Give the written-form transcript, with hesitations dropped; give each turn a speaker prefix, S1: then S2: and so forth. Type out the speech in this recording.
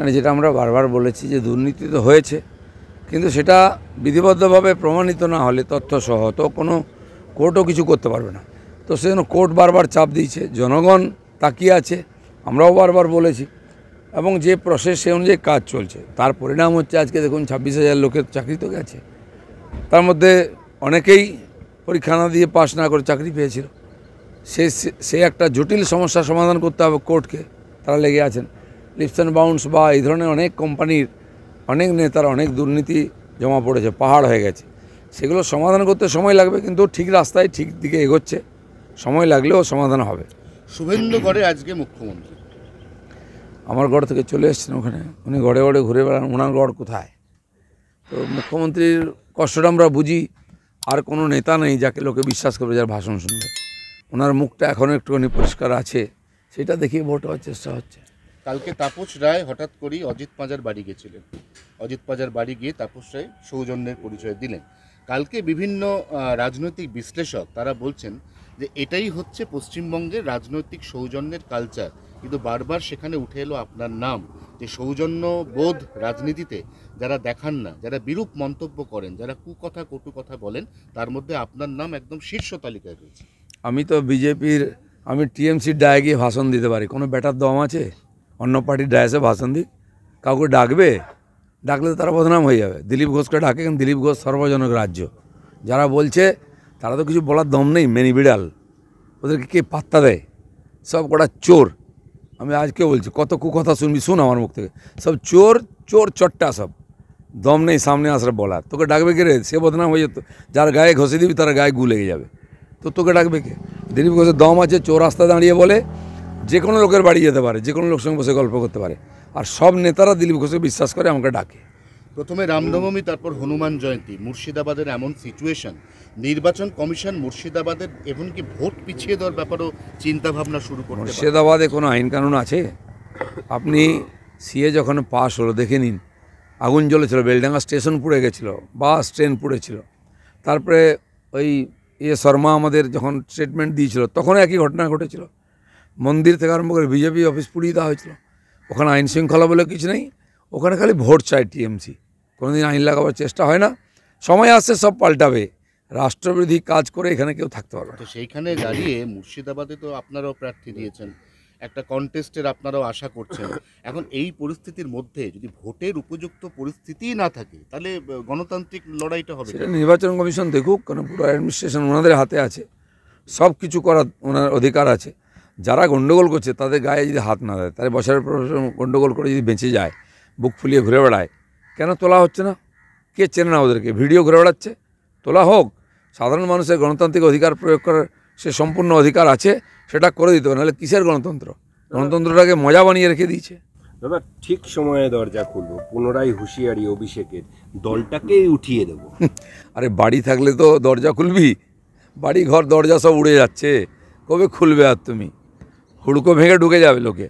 S1: মানে যেটা আমরা বারবার বলেছি যে দুর্নীতি তো হয়েছে, কিন্তু সেটা বিধিবদ্ধভাবে প্রমাণিত না হলে তথ্যসহ তো কোনো কোর্টও কিছু করতে পারবে না। তো সেজন্য কোর্ট বারবার চাপ দিয়েছে, জনগণ তাকিয়ে আছে, আমরাও বারবার বলেছি, এবং যে প্রসেস সে অনুযায়ী কাজ চলছে। তার পরিণাম হচ্ছে আজকে দেখুন 26,000 লোকের চাকরি তো গেছে, তার মধ্যে অনেকেই পরীক্ষা না দিয়ে পাস না করে চাকরি পেয়েছিল। সে একটা জটিল সমস্যার সমাধান করতে হবে কোর্টকে, তারা লেগে আছেন। লিপস অ্যান্ড বাউন্স বা এই ধরনের অনেক কোম্পানির অনেক নেতার অনেক দুর্নীতি জমা পড়েছে, পাহাড় হয়ে গেছে, সেগুলো সমাধান করতে সময় লাগবে, কিন্তু ঠিক রাস্তায় ঠিক দিকে এগোচ্ছে, সময় লাগলেও সমাধান হবে।
S2: শুভেন্দুগড়ে আজকে মুখ্যমন্ত্রী
S1: আমার গড় থেকে চলে এসছেন ওখানে, উনি গড়ে গড়ে ঘুরে বেড়ান, ওনার গড় কোথায়? তো মুখ্যমন্ত্রীর কষ্টটা আমরা বুঝি, আর কোনো নেতা নেই যাকে লোকে বিশ্বাস করবে, যার ভাষণ শুনবে। ওনার মুখটা এখনও একটুখানি পরিষ্কার আছে, সেটা দেখিয়ে ভোট হওয়ার চেষ্টা হচ্ছে।
S2: কালকে তাপস রায় হঠাৎ করেই অজিত পাঁজার বাড়ি গেছিলেন, অজিত পাঁজার বাড়ি গিয়ে তাপস রায় সৌজন্যের পরিচয় দিলেন। কালকে বিভিন্ন রাজনৈতিক বিশ্লেষক তারা বলছেন যে এটাই হচ্ছে পশ্চিমবঙ্গের রাজনৈতিক সৌজন্যের কালচার, কিন্তু বারবার সেখানে উঠে এলো আপনার নাম, যে সৌজন্য বোধ রাজনীতিতে যারা দেখান না, যারা বিরূপ মন্তব্য করেন, যারা কুকথা কটু কথা বলেন, তার মধ্যে আপনার নাম একদম শীর্ষ তালিকায় রয়েছে।
S1: আমি তো বিজেপির, আমি টিএমসির ডায়ে গিয়ে ভাষণ দিতে পারি, কোনো বেটার দম আছে অন্য পার্টির ডায়েসে ভাষণ দিক? কাউকে ডাকবে? ডাকলে তো তারা বদনাম হয়ে যাবে। দিলীপ ঘোষকে ডাকে, কিন্তু দিলীপ ঘোষ সর্বজনক রাজ্য, যারা বলছে তারা তো কিছু বলার দম নেই, মেনি বিড়াল, ওদেরকে কে পাত্তা দেয়? সব কটা চোর। আমি আজকেও বলছি, কত কুকথা শুনবি, শুন আমার মুখ থেকে, সব চোর, চোর চট্টা সব, দম নেই সামনে আসলে বলার। তোকে ডাকবে কে রে? সে বদনাম হয়ে যেত, যার গায়ে ঘষে দিবি তার গায়ে গু লেগে যাবে, তো তোকে ডাকবে কে? দিলীপ ঘোষের দম আছে, চোর রাস্তায় দাঁড়িয়ে বলে যে কোনো লোকের বাড়ি যেতে পারে, যে কোনো লোকের সঙ্গে বসে গল্প করতে পারে, আর সব নেতারা দিলীপ ঘোষকে বিশ্বাস করে, আমাকে ডাকে।
S2: প্রথমে রামনবমী, তারপর হনুমান জয়ন্তী, মুর্শিদাবাদের এমন সিচুয়েশন, নির্বাচন কমিশন মুর্শিদাবাদের এমনকি ভোট পিছিয়ে দেওয়ার ব্যাপারেও চিন্তাভাবনা শুরু করতে পারে।
S1: মুর্শিদাবাদে কোনো আইন কানুন আছে? আপনি সিএ যখন পাস হলো দেখে নিন, আগুন জ্বলেছিল, বেলডাঙ্গা স্টেশন পুড়ে গেছিলো, বাস ট্রেন পুড়েছিল। তারপরে ওই শর্মা আমাদের যখন স্টেটমেন্ট দিয়েছিল তখন একই ঘটনা ঘটেছিল। মন্দির থেকে আরম্ভ করে বিজেপি অফিস পুড়িয়ে দেওয়া হয়েছিল। ওখানে আইন শৃঙ্খলা বলে কিছু নেই, ওখানে খালি ভোট চায় টিএমসি, কোনোদিন আইন লাগাবার চেষ্টা হয় না। সময় আসছে সব পাল্টাবে, রাষ্ট্রবিরোধী কাজ করে এখানে কেউ থাকতে পারবে না।
S2: তো সেইখানে দাঁড়িয়ে মুর্শিদাবাদে তো আপনারাও প্রার্থী দিয়েছেন, একটা কন্টেস্টের আপনারাও আশা করছেন। এখন এই পরিস্থিতির মধ্যে যদি ভোটের উপযুক্ত পরিস্থিতিই না থাকে, তাহলে গণতান্ত্রিক লড়াইটা হবে।
S1: সেটা নির্বাচন কমিশন দেখুক, কারণ পুরো অ্যাডমিনিস্ট্রেশন ওনাদের হাতে আছে, সব কিছু করার ওনার অধিকার আছে। যারা গণ্ডগোল করছে তাদের গায়ে যদি হাত না দেয়, তাহলে বছরের পর গণ্ডগোল করে যদি বেঁচে যায়, বুক ফুলিয়ে ঘুরে বেড়ায়, কেন তোলা হচ্ছে না? কে চেনে না ওদেরকে? ভিডিও ঘুরে বেড়াচ্ছে, তোলা হোক। সাধারণ মানুষের গণতান্ত্রিক অধিকার প্রয়োগ করার সে সম্পূর্ণ অধিকার আছে, সেটা করে দিতে হবে, নাহলে কিসের গণতন্ত্র? গণতন্ত্রটাকে মজা বানিয়ে রেখে দিয়েছে।
S3: দাদা, ঠিক সময়ে দরজা খুলবো, পুনরায় হুঁশিয়ারি অভিষেকের, দলটাকেই উঠিয়ে দেবো।
S1: আরে বাড়ি থাকলে তো দরজা খুলবি, বাড়ি ঘর দরজা সব উড়ে যাচ্ছে, কবে খুলবে? আর তুমি হুড়কো ভেঙে ঢুকে যাবে লোকে।